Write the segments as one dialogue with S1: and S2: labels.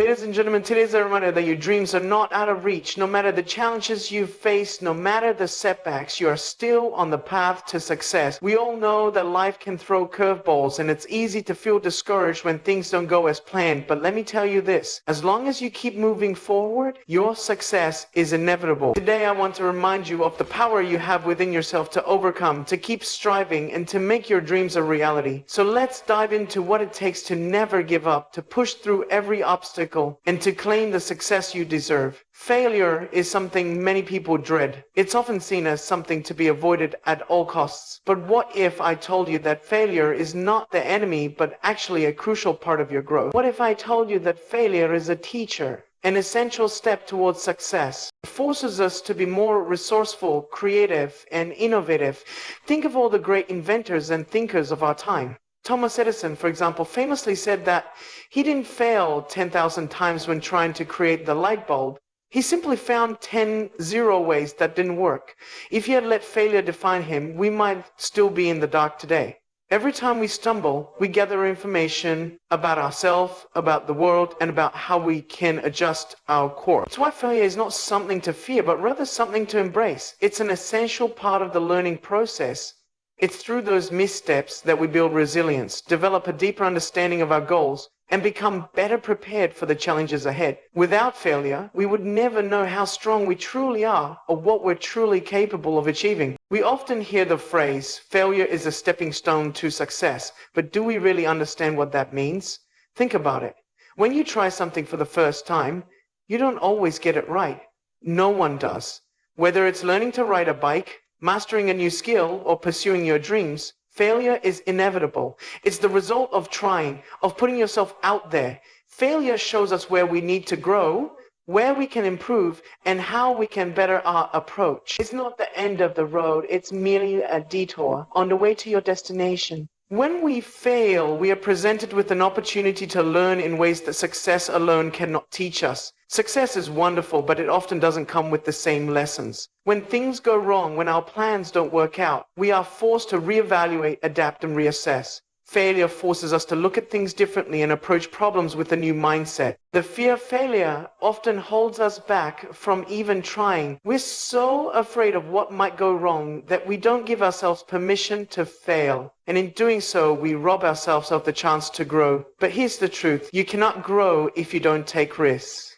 S1: Ladies and gentlemen, today's a reminder that your dreams are not out of reach. No matter the challenges you face, no matter the setbacks, you are still on the path to success. We all know that life can throw curveballs and it's easy to feel discouraged when things don't go as planned. But let me tell you this, as long as you keep moving forward, your success is inevitable. Today, I want to remind you of the power you have within yourself to overcome, to keep striving, and to make your dreams a reality. So let's dive into what it takes to never give up, to push through every obstacle, and to claim the success you deserve. Failure is something many people dread. It's often seen as something to be avoided at all costs. But what if I told you that failure is not the enemy, but actually a crucial part of your growth? What if I told you that failure is a teacher, an essential step towards success? It forces us to be more resourceful, creative, and innovative. Think of all the great inventors and thinkers of our time. Thomas Edison, for example, famously said that he didn't fail 10,000 times when trying to create the light bulb. He simply found 10 zero ways that didn't work. If he had let failure define him, we might still be in the dark today. Every time we stumble, we gather information about ourselves, about the world, and about how we can adjust our course. That's why failure is not something to fear, but rather something to embrace. It's an essential part of the learning process. It's through those missteps that we build resilience, develop a deeper understanding of our goals, and become better prepared for the challenges ahead. Without failure, we would never know how strong we truly are or what we're truly capable of achieving. We often hear the phrase, failure is a stepping stone to success, but do we really understand what that means? Think about it. When you try something for the first time, you don't always get it right. No one does. Whether it's learning to ride a bike, mastering a new skill, or pursuing your dreams, failure is inevitable. It's the result of trying, of putting yourself out there. Failure shows us where we need to grow, where we can improve, and how we can better our approach. It's not the end of the road, it's merely a detour on the way to your destination. When we fail, we are presented with an opportunity to learn in ways that success alone cannot teach us. Success is wonderful, but it often doesn't come with the same lessons. When things go wrong, when our plans don't work out, we are forced to reevaluate, adapt, and reassess. Failure forces us to look at things differently and approach problems with a new mindset. The fear of failure often holds us back from even trying. We're so afraid of what might go wrong that we don't give ourselves permission to fail. And in doing so, we rob ourselves of the chance to grow. But here's the truth. You cannot grow if you don't take risks.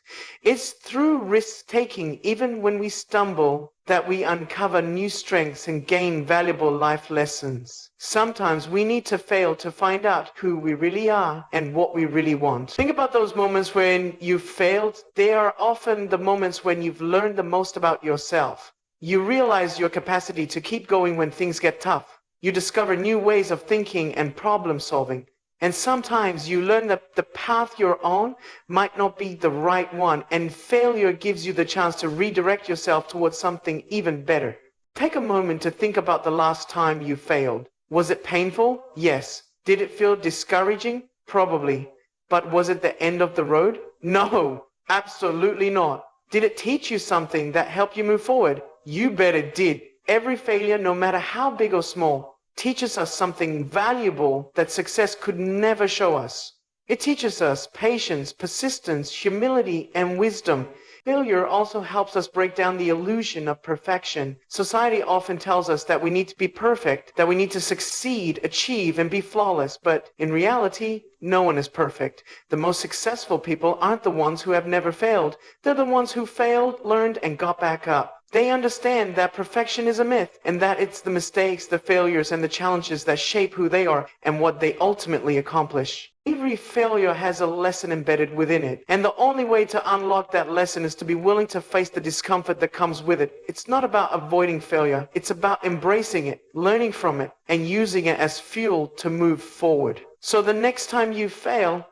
S1: It's through risk-taking, even when we stumble, that we uncover new strengths and gain valuable life lessons. Sometimes we need to fail to find out who we really are and what we really want. Think about those moments when you've failed. They are often the moments when you've learned the most about yourself. You realize your capacity to keep going when things get tough. You discover new ways of thinking and problem solving. And sometimes you learn that the path you're on might not be the right one, and failure gives you the chance to redirect yourself towards something even better. Take a moment to think about the last time you failed. Was it painful? Yes. Did it feel discouraging? Probably. But was it the end of the road? No, absolutely not. Did it teach you something that helped you move forward? You bet it did. Every failure, no matter how big or small, teaches us something valuable that success could never show us. It teaches us patience, persistence, humility, and wisdom. Failure also helps us break down the illusion of perfection. Society often tells us that we need to be perfect, that we need to succeed, achieve, and be flawless. But in reality, no one is perfect. The most successful people aren't the ones who have never failed. They're the ones who failed, learned, and got back up. They understand that perfection is a myth, and that it's the mistakes, the failures, and the challenges that shape who they are and what they ultimately accomplish. Every failure has a lesson embedded within it, and the only way to unlock that lesson is to be willing to face the discomfort that comes with it. It's not about avoiding failure, it's about embracing it, learning from it, and using it as fuel to move forward. So the next time you fail,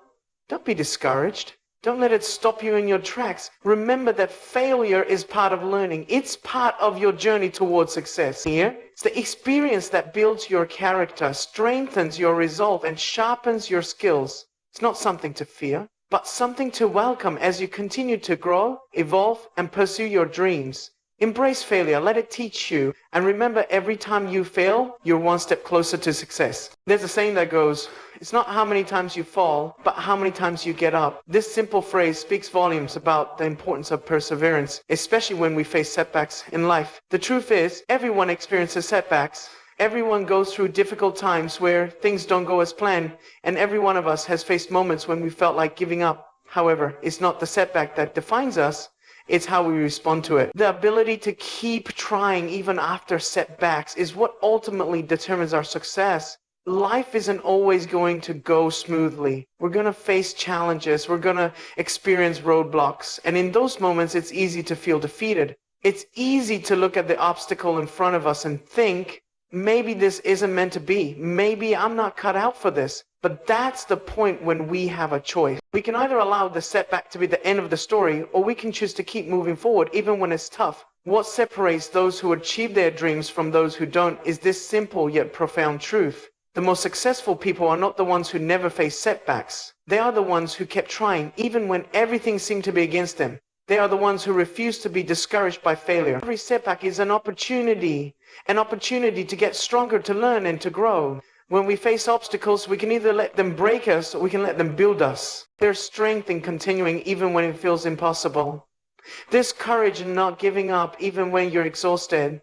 S1: don't be discouraged. Don't let it stop you in your tracks. Remember that failure is part of learning. It's part of your journey towards success. Here, it's the experience that builds your character, strengthens your resolve, and sharpens your skills. It's not something to fear, but something to welcome as you continue to grow, evolve, and pursue your dreams. Embrace failure, let it teach you, and remember every time you fail, you're one step closer to success. There's a saying that goes, it's not how many times you fall, but how many times you get up. This simple phrase speaks volumes about the importance of perseverance, especially when we face setbacks in life. The truth is, everyone experiences setbacks. Everyone goes through difficult times where things don't go as planned, and every one of us has faced moments when we felt like giving up. However, it's not the setback that defines us, it's how we respond to it. The ability to keep trying even after setbacks is what ultimately determines our success. Life isn't always going to go smoothly. We're going to face challenges. We're going to experience roadblocks. And in those moments, it's easy to feel defeated. It's easy to look at the obstacle in front of us and think, maybe this isn't meant to be. Maybe I'm not cut out for this. But that's the point when we have a choice. We can either allow the setback to be the end of the story, or we can choose to keep moving forward even when it's tough. What separates those who achieve their dreams from those who don't is this simple yet profound truth. The most successful people are not the ones who never face setbacks. They are the ones who kept trying even when everything seemed to be against them. They are the ones who refuse to be discouraged by failure. Every setback is an opportunity to get stronger, to learn and to grow. When we face obstacles, we can either let them break us or we can let them build us. There's strength in continuing even when it feels impossible. There's courage in not giving up even when you're exhausted.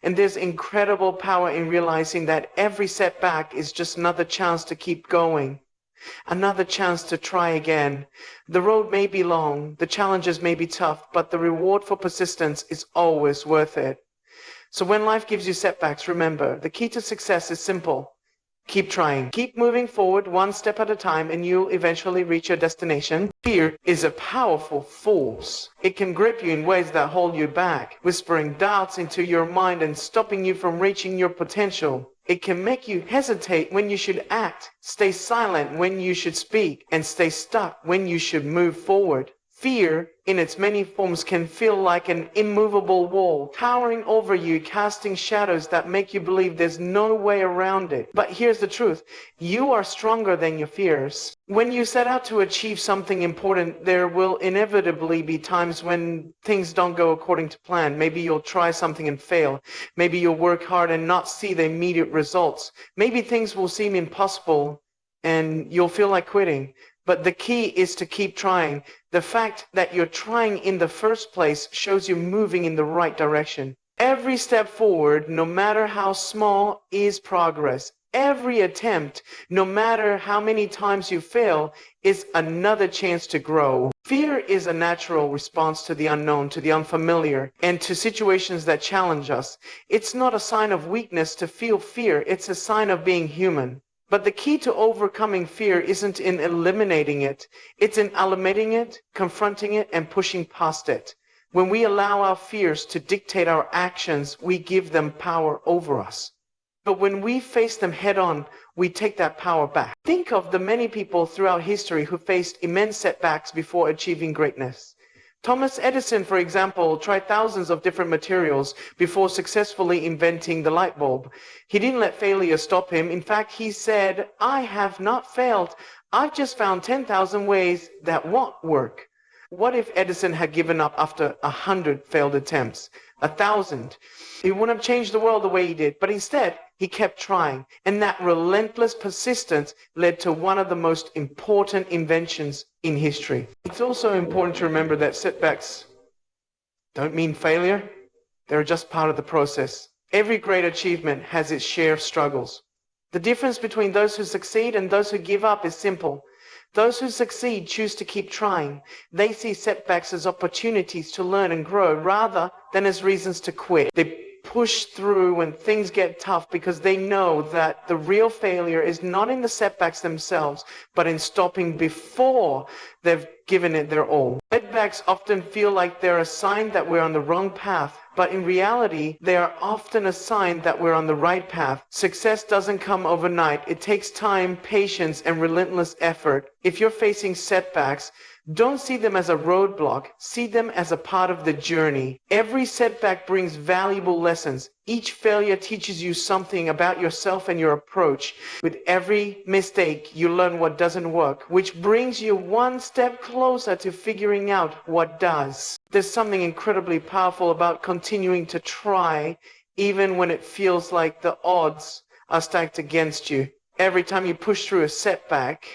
S1: And there's incredible power in realizing that every setback is just another chance to keep going. Another chance to try again. The road may be long, the challenges may be tough, but the reward for persistence is always worth it. So when life gives you setbacks, remember, the key to success is simple. Keep trying. Keep moving forward one step at a time and you'll eventually reach your destination. Fear is a powerful force. It can grip you in ways that hold you back, whispering doubts into your mind and stopping you from reaching your potential. It can make you hesitate when you should act, stay silent when you should speak, and stay stuck when you should move forward. Fear, in its many forms, can feel like an immovable wall, towering over you, casting shadows that make you believe there's no way around it. But here's the truth. You are stronger than your fears. When you set out to achieve something important, there will inevitably be times when things don't go according to plan. Maybe you'll try something and fail. Maybe you'll work hard and not see the immediate results. Maybe things will seem impossible and you'll feel like quitting. But the key is to keep trying. The fact that you're trying in the first place shows you're moving in the right direction. Every step forward, no matter how small, is progress. Every attempt, no matter how many times you fail, is another chance to grow. Fear is a natural response to the unknown, to the unfamiliar, and to situations that challenge us. It's not a sign of weakness to feel fear. It's a sign of being human. But the key to overcoming fear isn't in eliminating it. It's in eliminating it, confronting it, and pushing past it. When we allow our fears to dictate our actions, we give them power over us. But when we face them head on, we take that power back. Think of the many people throughout history who faced immense setbacks before achieving greatness. Thomas Edison, for example, tried thousands of different materials before successfully inventing the light bulb. He didn't let failure stop him. In fact, he said, "I have not failed. I've just found 10,000 ways that won't work." What if Edison had given up after 100 failed attempts? 1,000? He wouldn't have changed the world the way he did, but instead, he kept trying. And that relentless persistence led to one of the most important inventions in history. It's also important to remember that setbacks don't mean failure. They're just part of the process. Every great achievement has its share of struggles. The difference between those who succeed and those who give up is simple. Those who succeed choose to keep trying. They see setbacks as opportunities to learn and grow rather than as reasons to quit. They push through when things get tough because they know that the real failure is not in the setbacks themselves, but in stopping before they've given it their all. Setbacks often feel like they're a sign that we're on the wrong path, but in reality, they are often a sign that we're on the right path. Success doesn't come overnight. It takes time, patience, and relentless effort. If you're facing setbacks, Don't see them as a roadblock, see them as a part of the journey. Every setback brings valuable lessons. Each failure teaches you something about yourself and your approach. With every mistake, you learn what doesn't work, which brings you one step closer to figuring out what does. There's something incredibly powerful about continuing to try, even when it feels like the odds are stacked against you. Every time you push through a setback,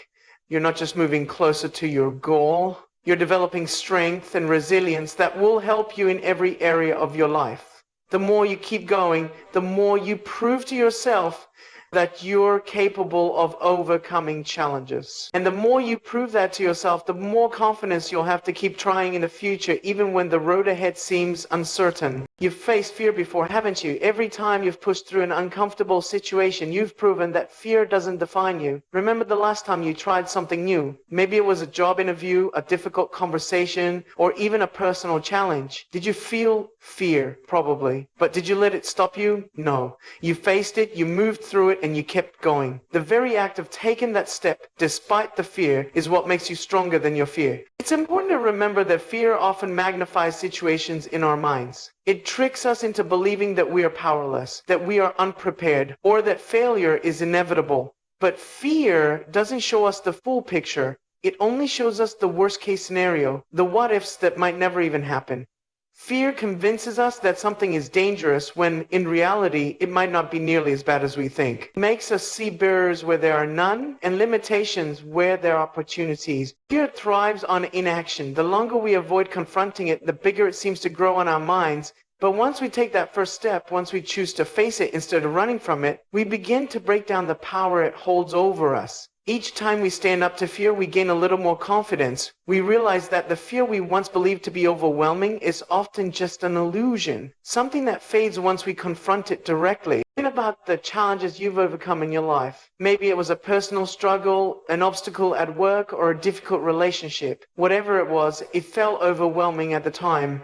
S1: you're not just moving closer to your goal, you're developing strength and resilience that will help you in every area of your life. The more you keep going, the more you prove to yourself that you're capable of overcoming challenges. And the more you prove that to yourself, the more confidence you'll have to keep trying in the future, even when the road ahead seems uncertain. You've faced fear before, haven't you? Every time you've pushed through an uncomfortable situation, you've proven that fear doesn't define you. Remember the last time you tried something new? Maybe it was a job interview, a difficult conversation, or even a personal challenge. Did you feel fear? Probably. But did you let it stop you? No. You faced it, you moved through it, and you kept going. The very act of taking that step, despite the fear, is what makes you stronger than your fear. It's important to remember that fear often magnifies situations in our minds. It tricks us into believing that we are powerless, that we are unprepared, or that failure is inevitable. But fear doesn't show us the full picture. It only shows us the worst case scenario, the what ifs that might never even happen. Fear convinces us that something is dangerous when, in reality, it might not be nearly as bad as we think. It makes us see barriers where there are none and limitations where there are opportunities. Fear thrives on inaction. The longer we avoid confronting it, the bigger it seems to grow on our minds. But once we take that first step, once we choose to face it instead of running from it, we begin to break down the power it holds over us. Each time we stand up to fear, we gain a little more confidence. We realize that the fear we once believed to be overwhelming is often just an illusion, something that fades once we confront it directly. Think about the challenges you've overcome in your life. Maybe it was a personal struggle, an obstacle at work, or a difficult relationship. Whatever it was, it felt overwhelming at the time.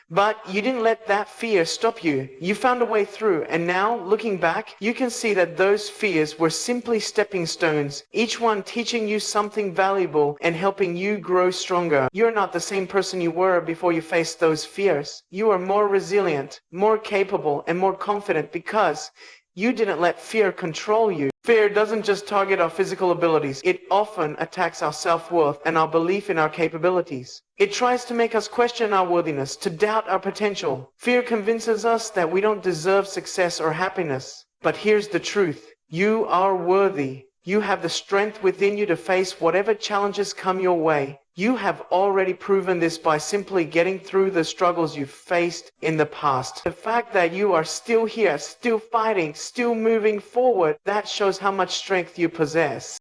S1: But you didn't let that fear stop you. You found a way through, and now, looking back, you can see that those fears were simply stepping stones, each one teaching you something valuable and helping you grow stronger. You're not the same person you were before you faced those fears. You are more resilient, more capable, and more confident because you didn't let fear control you. Fear doesn't just target our physical abilities. It often attacks our self-worth and our belief in our capabilities. It tries to make us question our worthiness, to doubt our potential. Fear convinces us that we don't deserve success or happiness. But here's the truth. You are worthy. You have the strength within you to face whatever challenges come your way. You have already proven this by simply getting through the struggles you've faced in the past. The fact that you are still here, still fighting, still moving forward, that shows how much strength you possess.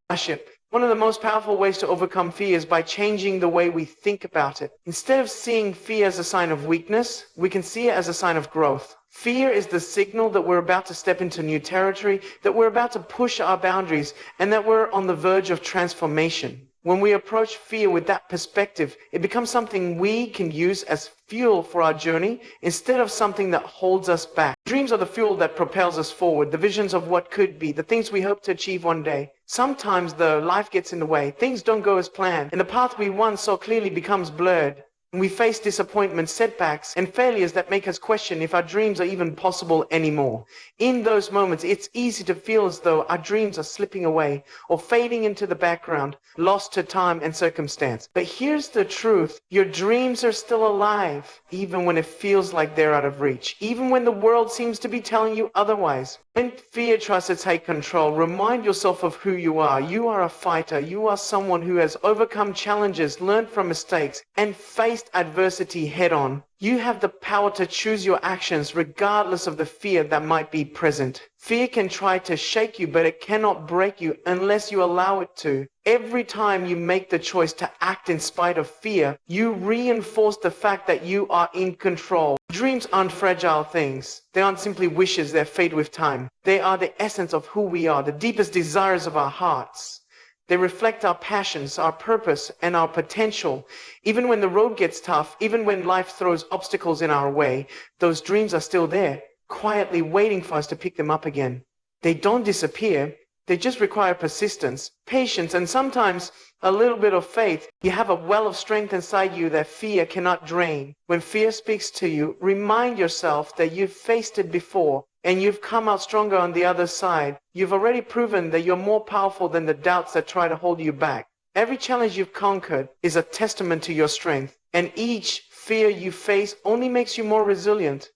S1: One of the most powerful ways to overcome fear is by changing the way we think about it. Instead of seeing fear as a sign of weakness, we can see it as a sign of growth. Fear is the signal that we're about to step into new territory, that we're about to push our boundaries, and that we're on the verge of transformation. When we approach fear with that perspective, it becomes something we can use as fuel for our journey instead of something that holds us back. Dreams are the fuel that propels us forward, the visions of what could be, the things we hope to achieve one day. Sometimes the life gets in the way, things don't go as planned, and the path we once saw clearly becomes blurred. We face disappointments, setbacks, and failures that make us question if our dreams are even possible anymore. In those moments, it's easy to feel as though our dreams are slipping away or fading into the background, lost to time and circumstance. But here's the truth. Your dreams are still alive, even when it feels like they're out of reach, even when the world seems to be telling you otherwise. When fear tries to take control, remind yourself of who you are. You are a fighter. You are someone who has overcome challenges, learned from mistakes, and faced adversity head on. You have the power to choose your actions regardless of the fear that might be present. Fear can try to shake you, but it cannot break you unless you allow it to. Every time you make the choice to act in spite of fear, you reinforce the fact that you are in control. Dreams aren't fragile things. They aren't simply wishes that fade with time. They are the essence of who we are, the deepest desires of our hearts. They reflect our passions, our purpose, and our potential. Even when the road gets tough, even when life throws obstacles in our way, those dreams are still there, quietly waiting for us to pick them up again. They don't disappear. They just require persistence, patience, and sometimes a little bit of faith. You have a well of strength inside you that fear cannot drain. When fear speaks to you, remind yourself that you've faced it before and you've come out stronger on the other side. You've already proven that you're more powerful than the doubts that try to hold you back. Every challenge you've conquered is a testament to your strength, and each fear you face only makes you more resilient.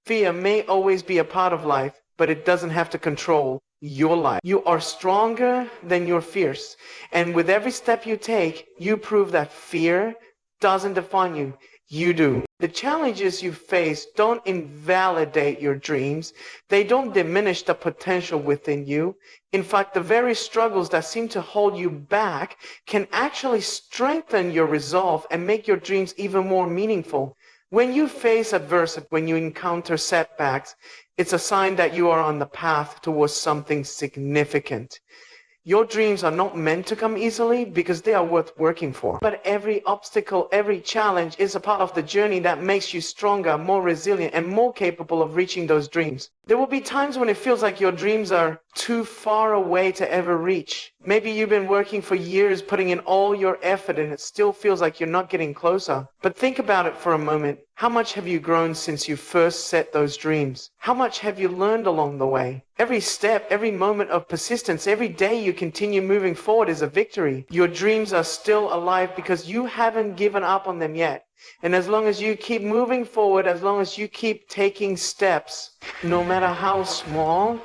S1: Fear may always be a part of life, but it doesn't have to control your life. You are stronger than your fears, and with every step you take, you prove that fear doesn't define you. You do. The challenges you face don't invalidate your dreams. They don't diminish the potential within you. In fact, the very struggles that seem to hold you back can actually strengthen your resolve and make your dreams even more meaningful. When you face adversity, when you encounter setbacks, it's a sign that you are on the path towards something significant. Your dreams are not meant to come easily because they are worth working for. But every obstacle, every challenge is a part of the journey that makes you stronger, more resilient, and more capable of reaching those dreams. There will be times when it feels like your dreams are too far away to ever reach. Maybe you've been working for years, putting in all your effort, and it still feels like you're not getting closer. But think about it for a moment. How much have you grown since you first set those dreams? How much have you learned along the way? Every step, every moment of persistence, every day you continue moving forward is a victory. Your dreams are still alive because you haven't given up on them yet. And as long as you keep moving forward, as long as you keep taking steps, no matter how small,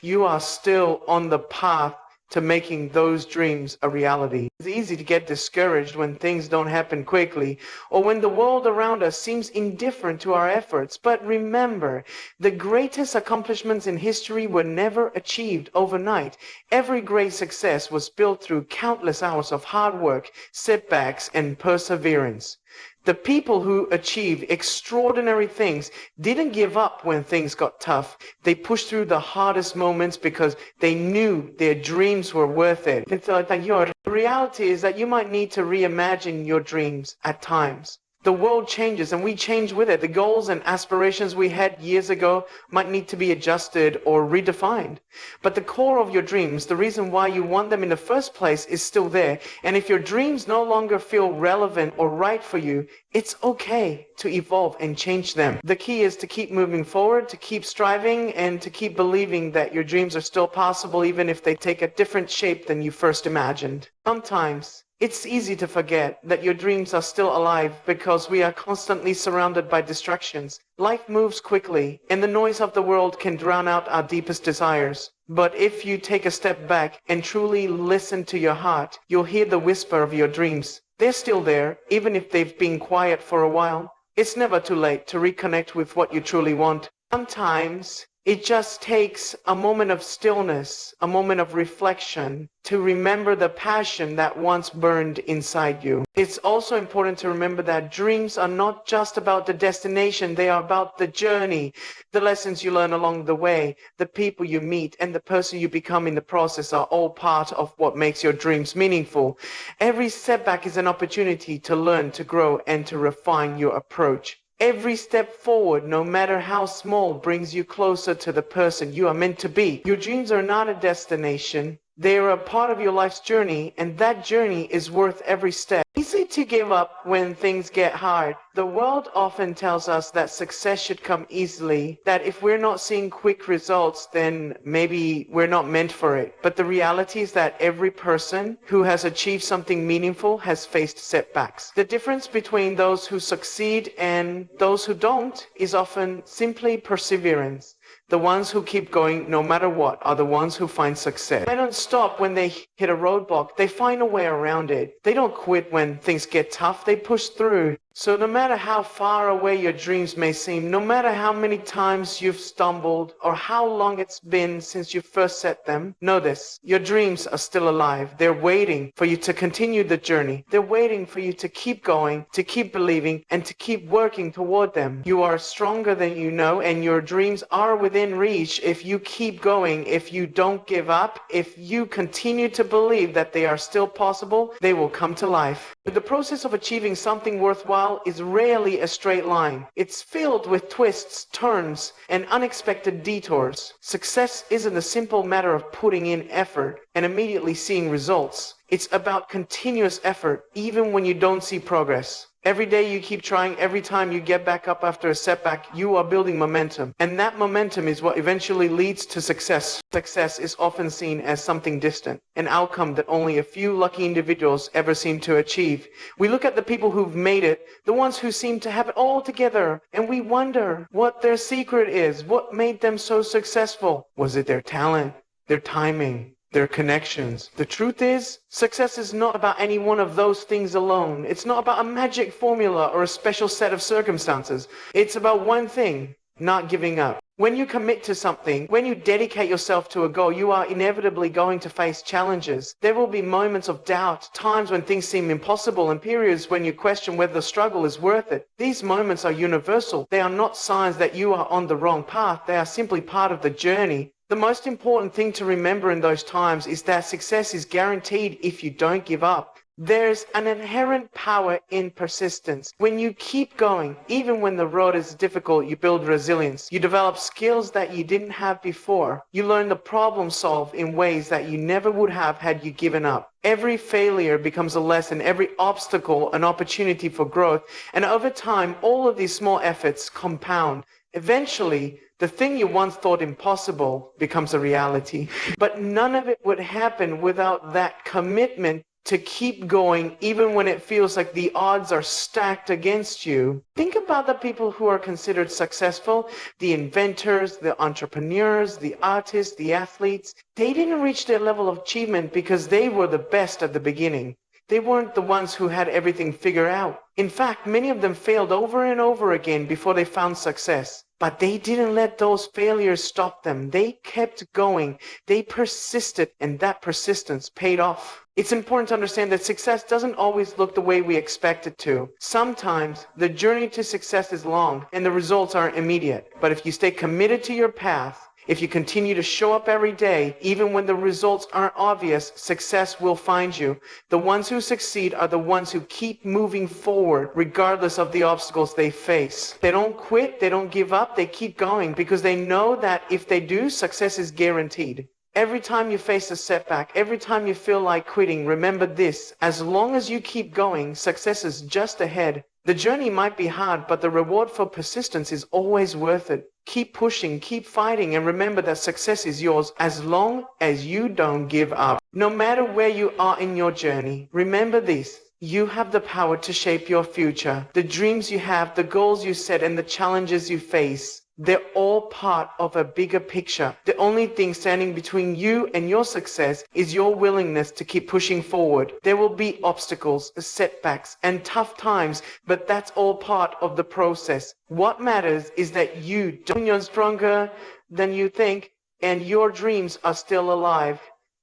S1: you are still on the path to making those dreams a reality. It's easy to get discouraged when things don't happen quickly or when the world around us seems indifferent to our efforts. But remember, the greatest accomplishments in history were never achieved overnight. Every great success was built through countless hours of hard work, setbacks, and perseverance. The people who achieved extraordinary things didn't give up when things got tough. They pushed through the hardest moments because they knew their dreams were worth it. The reality is that you might need to reimagine your dreams at times. The world changes and we change with it. The goals and aspirations we had years ago might need to be adjusted or redefined. But the core of your dreams, the reason why you want them in the first place, is still there. And if your dreams no longer feel relevant or right for you, it's okay to evolve and change them. The key is to keep moving forward, to keep striving, and to keep believing that your dreams are still possible even if they take a different shape than you first imagined. Sometimes it's easy to forget that your dreams are still alive because we are constantly surrounded by distractions. Life moves quickly, and the noise of the world can drown out our deepest desires. But if you take a step back and truly listen to your heart, you'll hear the whisper of your dreams. They're still there, even if they've been quiet for a while. It's never too late to reconnect with what you truly want. Sometimes it just takes a moment of stillness, a moment of reflection, to remember the passion that once burned inside you. It's also important to remember that dreams are not just about the destination, they are about the journey, the lessons you learn along the way, the people you meet, and the person you become in the process are all part of what makes your dreams meaningful. Every setback is an opportunity to learn, to grow, and to refine your approach. Every step forward, no matter how small, brings you closer to the person you are meant to be. Your dreams are not a destination. They are a part of your life's journey, and that journey is worth every step. Easy to give up when things get hard. The world often tells us that success should come easily, that if we're not seeing quick results, then maybe we're not meant for it. But the reality is that every person who has achieved something meaningful has faced setbacks. The difference between those who succeed and those who don't is often simply perseverance. The ones who keep going no matter what are the ones who find success. They don't stop when they hit a roadblock. They find a way around it. They don't quit when things get tough. They push through. So no matter how far away your dreams may seem, no matter how many times you've stumbled or how long it's been since you first set them, know this: your dreams are still alive. They're waiting for you to continue the journey. They're waiting for you to keep going, to keep believing, and to keep working toward them. You are stronger than you know, and your dreams are within reach if you keep going, if you don't give up, if you continue to believe that they are still possible. They will come to life. The process of achieving something worthwhile is rarely a straight line. It's filled with twists, turns, and unexpected detours. Success isn't a simple matter of putting in effort and immediately seeing results. It's about continuous effort, even when you don't see progress. Every day you keep trying, every time you get back up after a setback, you are building momentum. And that momentum is what eventually leads to success. Success is often seen as something distant, an outcome that only a few lucky individuals ever seem to achieve. We look at the people who've made it, the ones who seem to have it all together, and we wonder what their secret is, what made them so successful. Was it their talent, their timing, their connections? The truth is, success is not about any one of those things alone. It's not about a magic formula or a special set of circumstances. It's about one thing: not giving up. When you commit to something, when you dedicate yourself to a goal, you are inevitably going to face challenges. There will be moments of doubt, times when things seem impossible, and periods when you question whether the struggle is worth it. These moments are universal. They are not signs that you are on the wrong path. They are simply part of the journey. The most important thing to remember in those times is that success is guaranteed if you don't give up. There's an inherent power in persistence. When you keep going, even when the road is difficult, you build resilience. You develop skills that you didn't have before. You learn to problem solve in ways that you never would have had you given up. Every failure becomes a lesson, every obstacle an opportunity for growth, and over time, all of these small efforts compound. Eventually, the thing you once thought impossible becomes a reality. But none of it would happen without that commitment to keep going even when it feels like the odds are stacked against you. Think about the people who are considered successful, the inventors, the entrepreneurs, the artists, the athletes. They didn't reach their level of achievement because they were the best at the beginning. They weren't the ones who had everything figured out. In fact, many of them failed over and over again before they found success. But they didn't let those failures stop them. They kept going. They persisted, and that persistence paid off. It's important to understand that success doesn't always look the way we expect it to. Sometimes the journey to success is long and the results aren't immediate. But if you stay committed to your path, if you continue to show up every day, even when the results aren't obvious, success will find you. The ones who succeed are the ones who keep moving forward regardless of the obstacles they face. They don't quit, they don't give up, they keep going because they know that if they do, success is guaranteed. Every time you face a setback, every time you feel like quitting, remember this: as long as you keep going, success is just ahead. The journey might be hard, but the reward for persistence is always worth it. Keep pushing, keep fighting, and remember that success is yours as long as you don't give up. No matter where you are in your journey, remember this: you have the power to shape your future. The dreams you have, the goals you set, and the challenges you face, they're all part of a bigger picture. The only thing standing between you and your success is your willingness to keep pushing forward. There will be obstacles, setbacks, and tough times, but that's all part of the process. What matters is that you're stronger than you think, and your dreams are still alive.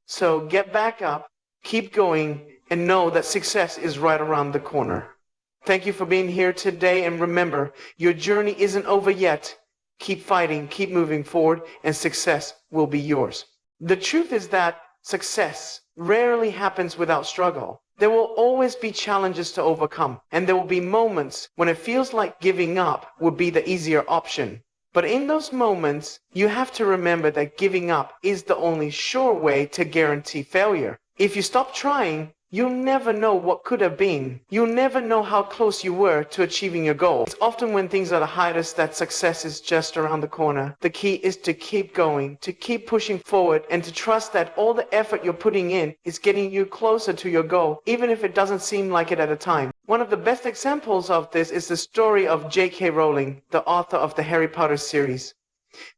S1: So get back up, keep going, and know that success is right around the corner. Thank you for being here today, and remember, your journey isn't over yet. Keep fighting, keep moving forward, and success will be yours. The truth is that success rarely happens without struggle. There will always be challenges to overcome, and there will be moments when it feels like giving up would be the easier option. But in those moments, you have to remember that giving up is the only sure way to guarantee failure. If you stop trying, you'll never know what could have been. You'll never know how close you were to achieving your goal. It's often when things are the hardest that success is just around the corner. The key is to keep going, to keep pushing forward, and to trust that all the effort you're putting in is getting you closer to your goal, even if it doesn't seem like it at a time. One of the best examples of this is the story of J.K. Rowling, the author of the Harry Potter series.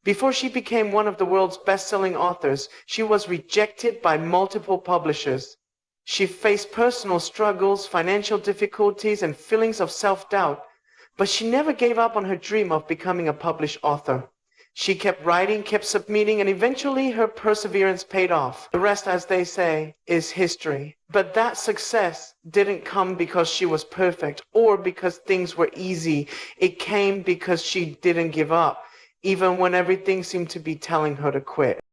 S1: Before she became one of the world's best-selling authors, she was rejected by multiple publishers. She faced personal struggles, financial difficulties, and feelings of self-doubt, but she never gave up on her dream of becoming a published author. She kept writing, kept submitting, and eventually her perseverance paid off. The rest, as they say, is history. But that success didn't come because she was perfect or because things were easy. It came because she didn't give up, even when everything seemed to be telling her to quit.